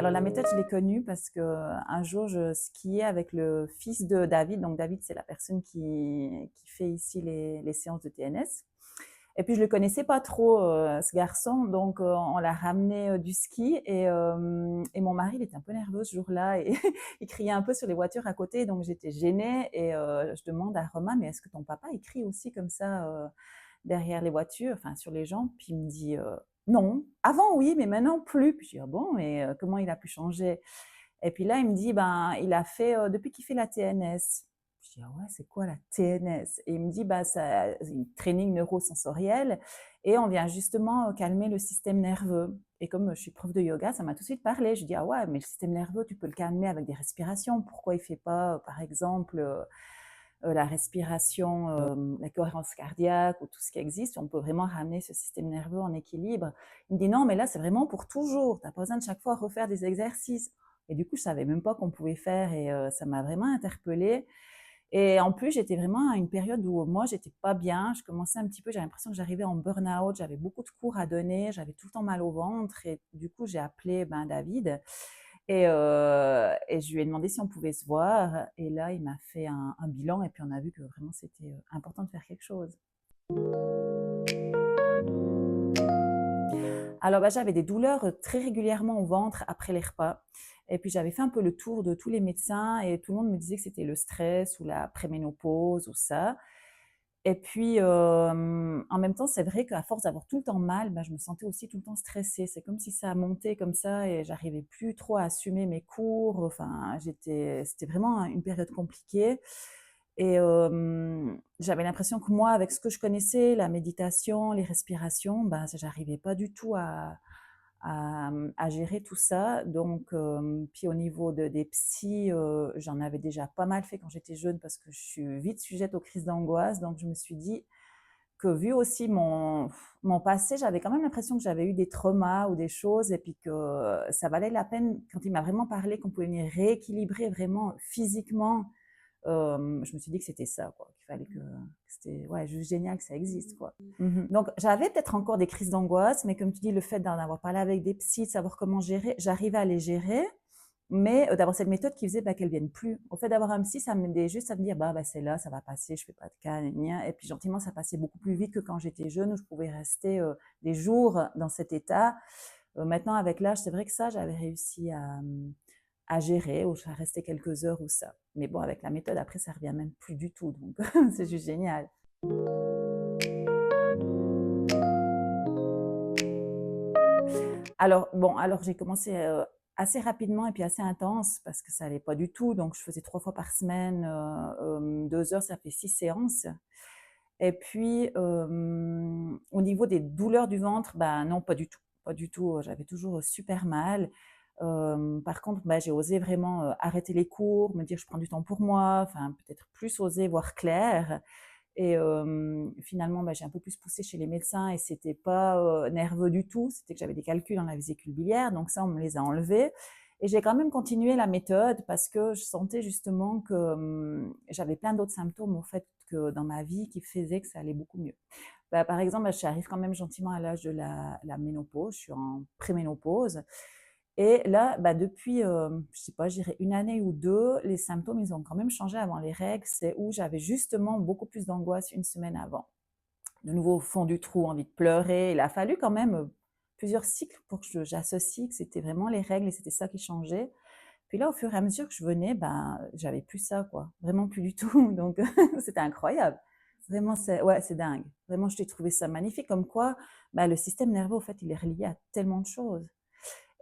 Alors la méthode, je l'ai connue parce qu'un jour, je skiais avec le fils de David. Donc David, c'est la personne qui fait ici les séances de TNS. Et puis je le connaissais pas trop, ce garçon, donc on l'a ramené du ski et mon mari, il était un peu nerveux ce jour-là et il criait un peu sur les voitures à côté, donc j'étais gênée et je demande à Romain: «Mais est-ce que ton papa, il crie aussi comme ça, derrière les voitures, enfin sur les gens?» Puis il me dit: «Non, avant oui, mais maintenant plus». Puis je dis: «Ah bon? Et comment il a pu changer?» Et puis là, il me dit: «Ben, il a fait, depuis qu'il fait la TNS». Je dis: «Ah ouais, c'est quoi la TNS?» Et il me dit: «Bah, ça c'est une training neurosensoriel et on vient justement calmer le système nerveux». Et comme je suis prof de yoga, ça m'a tout de suite parlé. Je dis: «Ah ouais, mais le système nerveux, tu peux le calmer avec des respirations. Pourquoi il fait pas, par exemple, la respiration, la cohérence cardiaque ou tout ce qui existe, on peut vraiment ramener ce système nerveux en équilibre». Il me dit: «Non, mais là, c'est vraiment pour toujours. Tu n'as pas besoin de chaque fois refaire des exercices». Et du coup, je savais même pas qu'on pouvait faire et ça m'a vraiment interpellée. Et en plus, j'étais vraiment à une période où moi, j'étais pas bien. Je commençais un petit peu, j'avais l'impression que j'arrivais en burn-out. J'avais beaucoup de cours à donner, j'avais tout le temps mal au ventre et du coup, j'ai appelé, ben, David et je lui ai demandé si on pouvait se voir et là, il m'a fait un bilan et puis on a vu que vraiment c'était, important de faire quelque chose. Alors, bah, j'avais des douleurs très régulièrement au ventre après les repas. Et puis, j'avais fait un peu le tour de tous les médecins et tout le monde me disait que c'était le stress ou la préménopause ou ça. Et puis, en même temps, c'est vrai qu'à force d'avoir tout le temps mal, bah, je me sentais aussi tout le temps stressée. C'est comme si ça montait comme ça et j'arrivais plus trop à assumer mes cours. Enfin, c'était vraiment une période compliquée. Et j'avais l'impression que moi, avec ce que je connaissais, la méditation, les respirations, ben, j'arrivais pas du tout à gérer tout ça. Donc, puis au niveau des psys, j'en avais déjà pas mal fait quand j'étais jeune parce que je suis vite sujette aux crises d'angoisse. Donc, je me suis dit que vu aussi mon passé, j'avais quand même l'impression que j'avais eu des traumas ou des choses et puis que ça valait la peine quand il m'a vraiment parlé qu'on pouvait venir rééquilibrer vraiment physiquement. Je me suis dit que c'était ça, quoi, qu'il fallait que c'était ouais, juste génial que ça existe, quoi. Donc j'avais peut-être encore des crises d'angoisse, mais comme tu dis, le fait d'en avoir parlé avec des psys, de savoir comment gérer, j'arrivais à les gérer, mais d'avoir cette méthode qui faisait, bah, qu'elles viennent plus. Au fait d'avoir un psy, ça m'aidait juste à me dire: «Bah, c'est là, ça va passer, je fais pas de cas, gna gna» et puis gentiment, ça passait beaucoup plus vite que quand j'étais jeune où je pouvais rester, des jours dans cet état. Maintenant avec l'âge, c'est vrai que ça, j'avais réussi à gérer ou ça restait quelques heures ou ça. Mais bon, avec la méthode, après, ça revient même plus du tout, donc c'est juste génial. Alors bon, alors j'ai commencé, assez rapidement et puis assez intense parce que ça allait pas du tout, donc je faisais 3 fois par semaine, 2 heures, ça fait 6 séances et puis, au niveau des douleurs du ventre, bah, non, pas du tout, pas du tout, j'avais toujours, super mal. Par contre, bah, j'ai osé vraiment, arrêter les cours, me dire: «Je prends du temps pour moi», enfin peut-être plus oser voir clair. Et finalement, bah, j'ai un peu plus poussé chez les médecins et c'était pas, nerveux du tout. C'était que j'avais des calculs dans la vésicule biliaire, donc ça, on me les a enlevés et j'ai quand même continué la méthode parce que je sentais justement que, j'avais plein d'autres symptômes, en fait, que dans ma vie qui faisaient que ça allait beaucoup mieux. Bah, par exemple, bah, j'arrive quand même gentiment à l'âge de la ménopause, je suis en préménopause et là, bah, depuis, je sais pas, je dirais 1 année ou 2, les symptômes, ils ont quand même changé avant les règles. C'est où j'avais justement beaucoup plus d'angoisse une semaine avant. De nouveau au fond du trou, envie de pleurer. Il a fallu quand même, plusieurs cycles pour que j'associe que c'était vraiment les règles et c'était ça qui changeait. Puis là, au fur et à mesure que je venais, ben, j'avais plus ça, quoi. Vraiment plus du tout. Donc c'était incroyable. Vraiment, c'est ouais, c'est dingue. Vraiment, je t'ai trouvé ça magnifique comme quoi, bah, le système nerveux, au fait, il est relié à tellement de choses.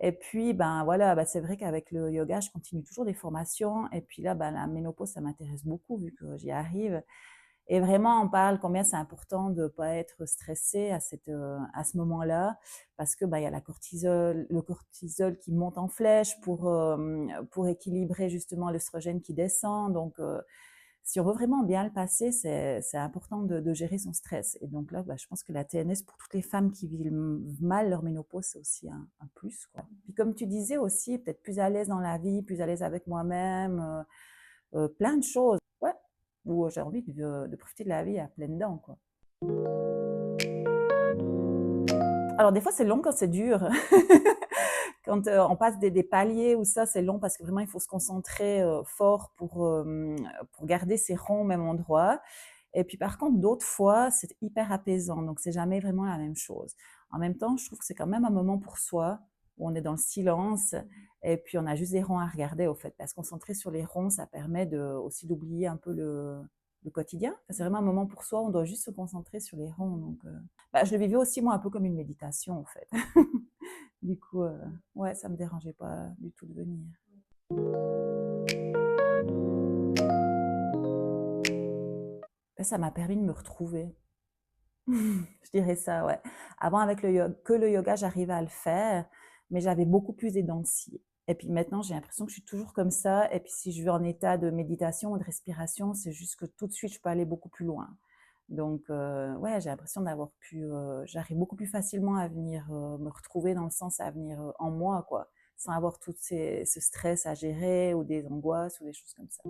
Et puis, ben, voilà, bah, c'est vrai qu'avec le yoga, je continue toujours des formations et puis là, bah, la ménopause, ça m'intéresse beaucoup vu que j'y arrive et vraiment, on parle combien c'est important de pas être stressé à ce moment-là parce que, bah, il y a la cortisol le cortisol qui monte en flèche pour équilibrer justement l'œstrogène qui descend donc si on veut vraiment bien le passer, c'est important de gérer son stress. Et donc là, bah, je pense que la TNS, pour toutes les femmes qui vivent mal leur ménopause, c'est aussi un plus, quoi. Puis comme tu disais aussi, peut-être plus à l'aise dans la vie, plus à l'aise avec moi-même, plein de choses, ouais, où j'ai envie de profiter de la vie à pleines dents, quoi. Alors des fois, c'est long quand c'est dur. Quand on passe des paliers ou ça, c'est long parce que vraiment, il faut se concentrer fort pour garder ses ronds au même endroit. Et puis par contre, d'autres fois, c'est hyper apaisant, donc c'est jamais vraiment la même chose. En même temps, je trouve que c'est quand même un moment pour soi, où on est dans le silence, et puis on a juste des ronds à regarder, au fait. Parce que se concentrer sur les ronds, ça permet aussi d'oublier un peu le quotidien. Enfin, c'est vraiment un moment pour soi, on doit juste se concentrer sur les ronds. Donc, bah, je le vivais aussi, moi, un peu comme une méditation, en fait. Du coup, ouais, ça me dérangeait pas du tout de venir. Ben, ça m'a permis de me retrouver. Je dirais ça, ouais. Avant, avec le yoga, j'arrivais à le faire, mais j'avais beaucoup plus des dents de scie. Et puis maintenant, j'ai l'impression que je suis toujours comme ça. Et puis si je vais en état de méditation ou de respiration, c'est juste que tout de suite, je peux aller beaucoup plus loin. Donc, ouais, j'ai l'impression j'arrive beaucoup plus facilement à venir me retrouver dans le sens à venir en moi, quoi, sans avoir ce stress à gérer ou des angoisses ou des choses comme ça.